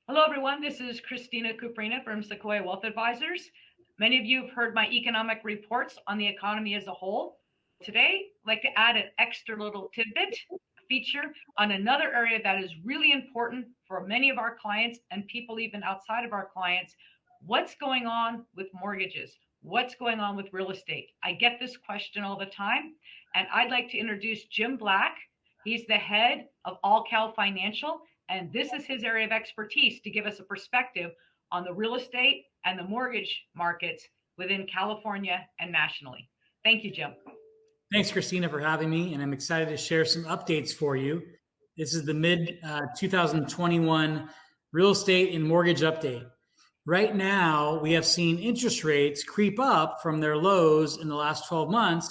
Hello, everyone. This is Christina Cuprina from Sequoia Wealth Advisors. Many of you have heard my economic reports on the economy as a whole. Today, I'd like to add an extra little tidbit feature on another area that is really important for many of our clients and people even outside of our clients. What's going on with mortgages? What's going on with real estate? I get this question all the time, and I'd like to introduce Jim Black. He's the head of LPL Financial, and this is his area of expertise to give us a perspective on the real estate and the mortgage markets within California and nationally. Thank you, Jim. Thanks, Christina, for having me, and I'm excited to share some updates for you. This is the mid 2021 real estate and mortgage update. Right now, we have seen interest rates creep up from their lows in the last 12 months.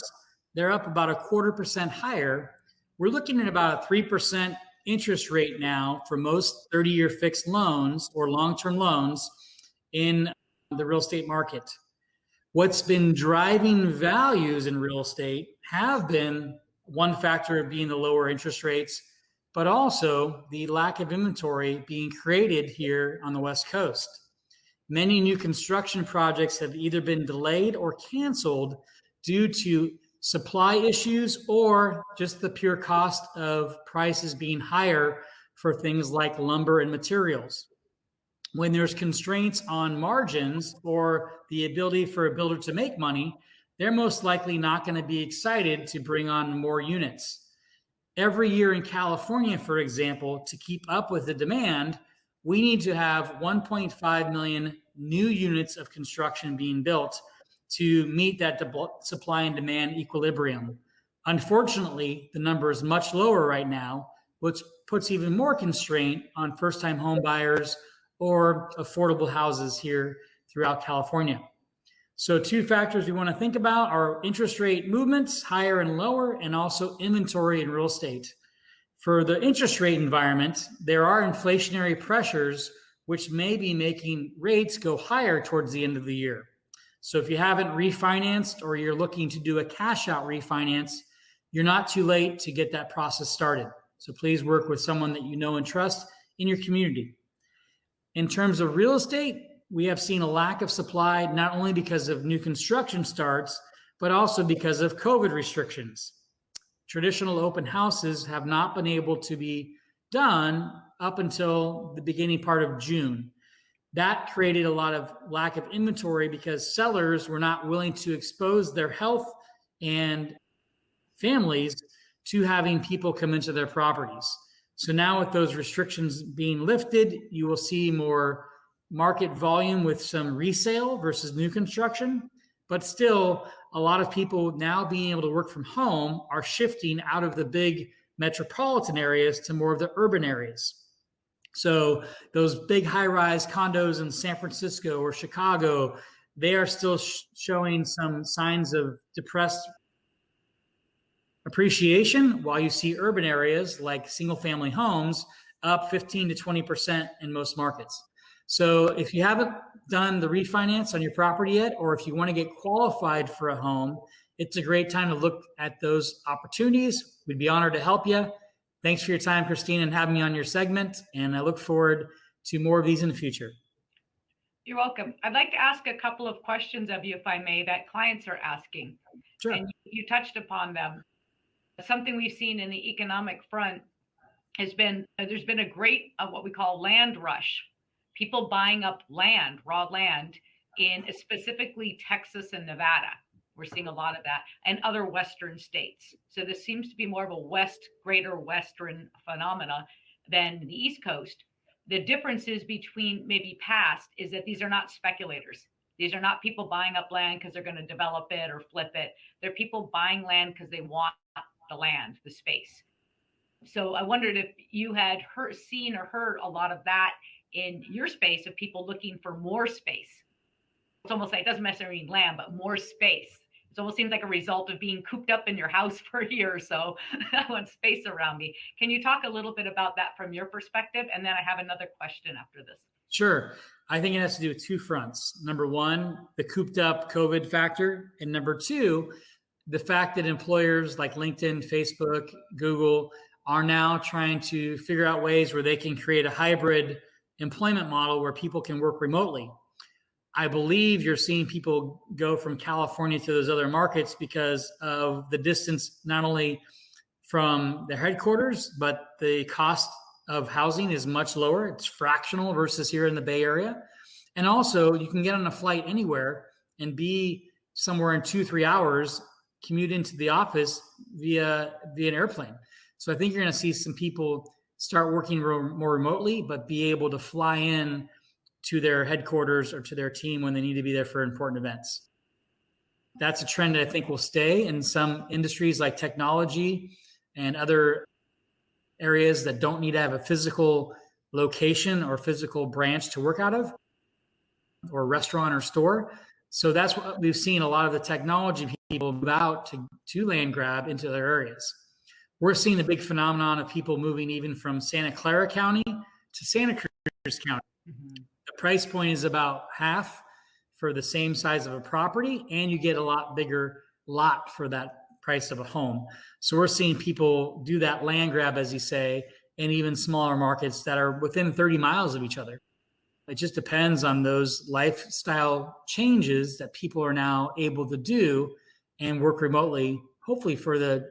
They're up about 1/4% higher. We're looking at about a 3% interest rate now for most 30-year fixed loans or long-term loans in the real estate market. What's been driving values in real estate have been one factor being the lower interest rates, but also the lack of inventory being created here on the West Coast. Many new construction projects have either been delayed or canceled due to supply issues or just the pure cost of prices being higher for things like lumber and materials. When there's constraints on margins or the ability for a builder to make money, they're most likely not going to be excited to bring on more units. Every year in California, for example, to keep up with the demand, we need to have 1.5 million new units of construction being built to meet that supply and demand equilibrium. Unfortunately, the number is much lower right now, which puts even more constraint on first-time home buyers or affordable houses here throughout California. So 2 factors we want to think about are interest rate movements, higher and lower, and also inventory in real estate. For the interest rate environment, there are inflationary pressures which may be making rates go higher towards the end of the year. So if you haven't refinanced or you're looking to do a cash out refinance, you're not too late to get that process started. So please work with someone that you know and trust in your community. In terms of real estate, we have seen a lack of supply, not only because of new construction starts, but also because of COVID restrictions. Traditional open houses have not been able to be done up until the beginning part of June. That created a lot of lack of inventory because sellers were not willing to expose their health and families to having people come into their properties. So now with those restrictions being lifted, you will see more market volume with some resale versus new construction. But still, a lot of people now being able to work from home are shifting out of the big metropolitan areas to more of the urban areas. So those big high-rise condos in San Francisco or Chicago, they are still showing some signs of depressed appreciation, while you see urban areas like single-family homes up 15 to 20% in most markets. So if you haven't done the refinance on your property yet, or if you want to get qualified for a home, it's a great time to look at those opportunities. We'd be honored to help you. Thanks for your time, Christine, and having me on your segment. And I look forward to more of these in the future. You're welcome. I'd like to ask a couple of questions of you, if I may, that clients are asking. Sure. And you touched upon them. Something we've seen in the economic front has been, there's been a great, what we call land rush. People buying up land, raw land, in specifically Texas and Nevada. We're seeing a lot of that, and other Western states. So this seems to be more of a greater Western phenomena than the East Coast. The differences between maybe past is that these are not speculators. These are not people buying up land because they're going to develop it or flip it. They're people buying land because they want the land, the space. So I wondered if you had seen or heard a lot of that in your space of people looking for more space. It's almost like, it doesn't necessarily mean land, but more space. It almost seems like a result of being cooped up in your house for a year or so. I want space around me. Can you talk a little bit about that from your perspective? And then I have another question after this. Sure. I think it has to do with 2 fronts. Number 1, the cooped up COVID factor. And number 2, the fact that employers like LinkedIn, Facebook, Google are now trying to figure out ways where they can create a hybrid employment model where people can work remotely. I believe you're seeing people go from California to those other markets because of the distance, not only from their headquarters, but the cost of housing is much lower. It's fractional versus here in the Bay Area. And also you can get on a flight anywhere and be somewhere in 2-3 hours, commute into the office via an airplane. So I think you're going to see some people start working more remotely, but be able to fly in to their headquarters or to their team when they need to be there for important events. That's a trend that I think will stay in some industries like technology and other areas that don't need to have a physical location or physical branch to work out of, or restaurant or store. So that's what we've seen, a lot of the technology people move out to land grab into their areas. We're seeing a big phenomenon of people moving even from Santa Clara County to Santa Cruz County. Mm-hmm. The price point is about half for the same size of a property, and you get a lot bigger lot for that price of a home. So we're seeing people do that land grab, as you say, in even smaller markets that are within 30 miles of each other. It just depends on those lifestyle changes that people are now able to do and work remotely, hopefully for the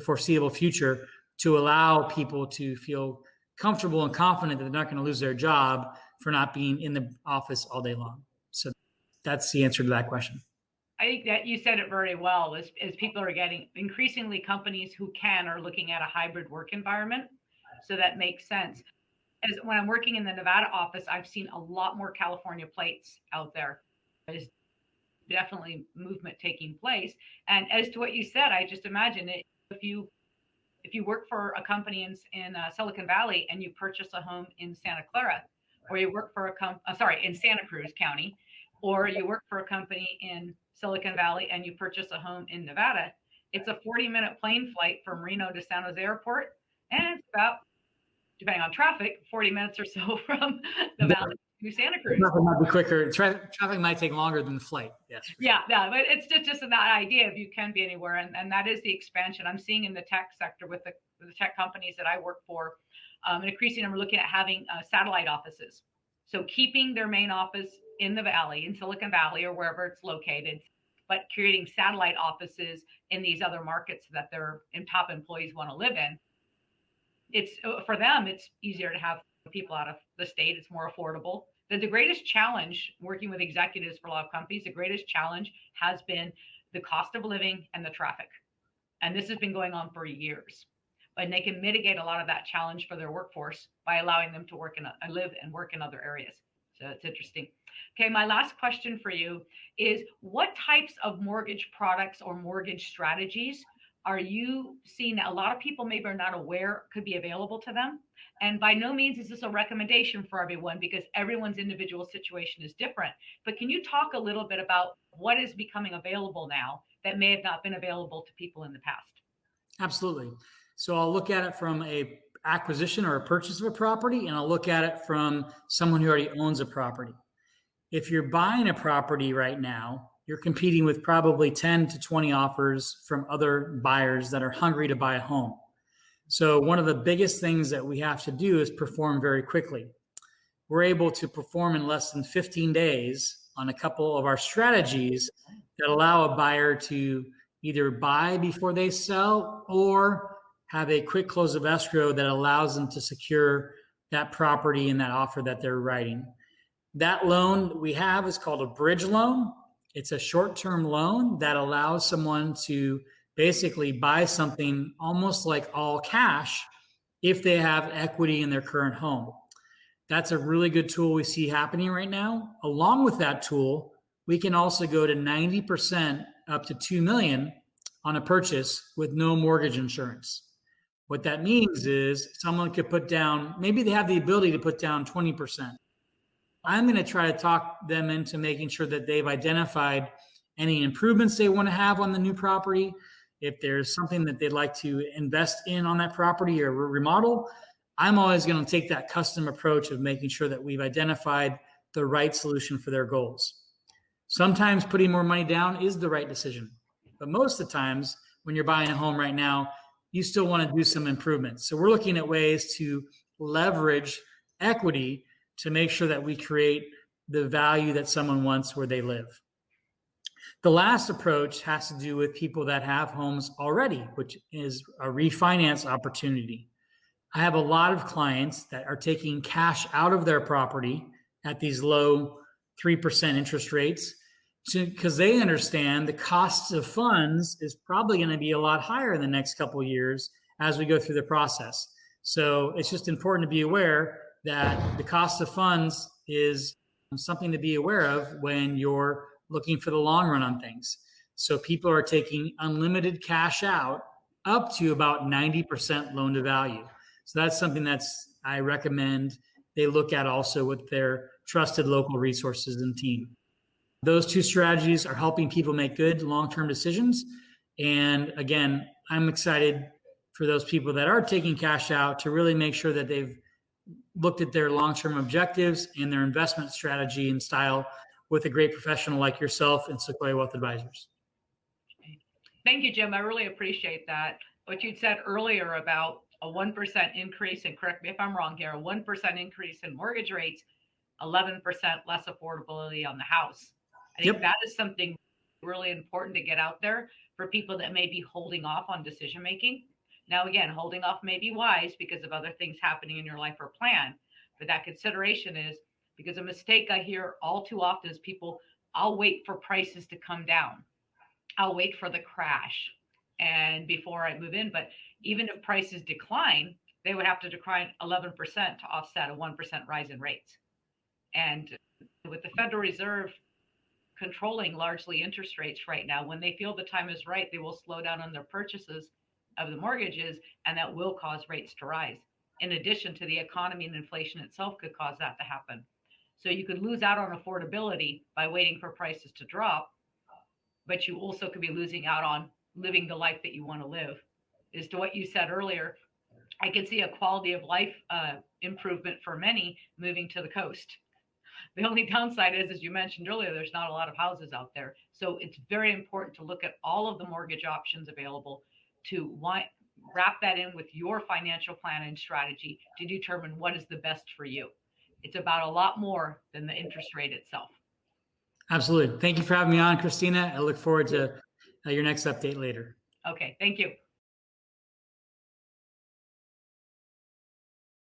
foreseeable future, to allow people to feel comfortable and confident that they're not going to lose their job for not being in the office all day long. So that's the answer to that question. I think that you said it very well. As people are getting increasingly, companies who are looking at a hybrid work environment. So that makes sense. As when I'm working in the Nevada office, I've seen a lot more California plates out there. There's definitely movement taking place. And as to what you said, I just imagine it. If you work for a company in Silicon Valley and you purchase a home in Santa Clara, or you work for in Santa Cruz County, or you work for a company in Silicon Valley and you purchase a home in Nevada, it's a 40-minute plane flight from Reno to San Jose Airport, and it's about, depending on traffic, 40 minutes or so from the valley to Santa Cruz. Traffic might be quicker. Traffic might take longer than the flight. Yes. Yeah, but it's just that idea of you can be anywhere, and that is the expansion I'm seeing in the tech sector with the tech companies that I work for. An increasing number looking at having satellite offices. So keeping their main office in the valley, in Silicon Valley or wherever it's located, but creating satellite offices in these other markets that their top employees want to live in. It's for them, it's easier to have people out of the state. It's more affordable. The greatest challenge working with executives for a lot of companies, the greatest challenge has been the cost of living and the traffic. And this has been going on for years. And they can mitigate a lot of that challenge for their workforce by allowing them to live and work in other areas. So it's interesting. Okay, my last question for you is, what types of mortgage products or mortgage strategies are you seeing that a lot of people maybe are not aware could be available to them? And by no means is this a recommendation for everyone, because everyone's individual situation is different. But can you talk a little bit about what is becoming available now that may have not been available to people in the past? Absolutely. So I'll look at it from a acquisition or a purchase of a property, and I'll look at it from someone who already owns a property. If you're buying a property right now, you're competing with probably 10 to 20 offers from other buyers that are hungry to buy a home. So one of the biggest things that we have to do is perform very quickly. We're able to perform in less than 15 days on a couple of our strategies that allow a buyer to either buy before they sell or have a quick close of escrow that allows them to secure that property and that offer that they're writing. That loan we have is called a bridge loan. It's a short-term loan that allows someone to basically buy something almost like all cash if they have equity in their current home. That's a really good tool we see happening right now. Along with that tool, we can also go to 90% up to $2 million on a purchase with no mortgage insurance. What that means is someone could put down, maybe they have the ability to put down 20%. I'm going to try to talk them into making sure that they've identified any improvements they want to have on the new property. If there's something that they'd like to invest in on that property or remodel, I'm always going to take that custom approach of making sure that we've identified the right solution for their goals. Sometimes putting more money down is the right decision, but most of the times when you're buying a home right now, you still want to do some improvements. So we're looking at ways to leverage equity to make sure that we create the value that someone wants where they live. The last approach has to do with people that have homes already, which is a refinance opportunity. I have a lot of clients that are taking cash out of their property at these low 3% interest rates because they understand the cost of funds is probably going to be a lot higher in the next couple of years as we go through the process. So it's just important to be aware that the cost of funds is something to be aware of when you're looking for the long run on things. So people are taking unlimited cash out up to about 90% loan to value. So that's something I recommend they look at also with their trusted local resources and team. Those two strategies are helping people make good long-term decisions. And again, I'm excited for those people that are taking cash out to really make sure that they've looked at their long-term objectives and their investment strategy and style with a great professional like yourself and Sequoia Wealth Advisors. Thank you, Jim. I really appreciate that. What you'd said earlier about a 1% increase, and correct me if I'm wrong here, a 1% increase in mortgage rates, 11% less affordability on the house. I think that is something really important to get out there for people that may be holding off on decision making. Now, again, holding off may be wise because of other things happening in your life or plan. But that consideration is because a mistake I hear all too often is people, I'll wait for prices to come down. I'll wait for the crash and before I move in. But even if prices decline, they would have to decline 11% to offset a 1% rise in rates. And with the Federal Reserve controlling largely interest rates right now, when they feel the time is right, they will slow down on their purchases of the mortgages, and that will cause rates to rise. In addition to the economy and inflation itself could cause that to happen. So you could lose out on affordability by waiting for prices to drop, but you also could be losing out on living the life that you want to live. As to what you said earlier, I can see a quality of life improvement for many moving to the coast. The only downside is, as you mentioned earlier, there's not a lot of houses out there. So it's very important to look at all of the mortgage options available to wrap that in with your financial plan and strategy to determine what is the best for you. It's about a lot more than the interest rate itself. Absolutely. Thank you for having me on, Christina. I look forward to your next update later. Okay. Thank you.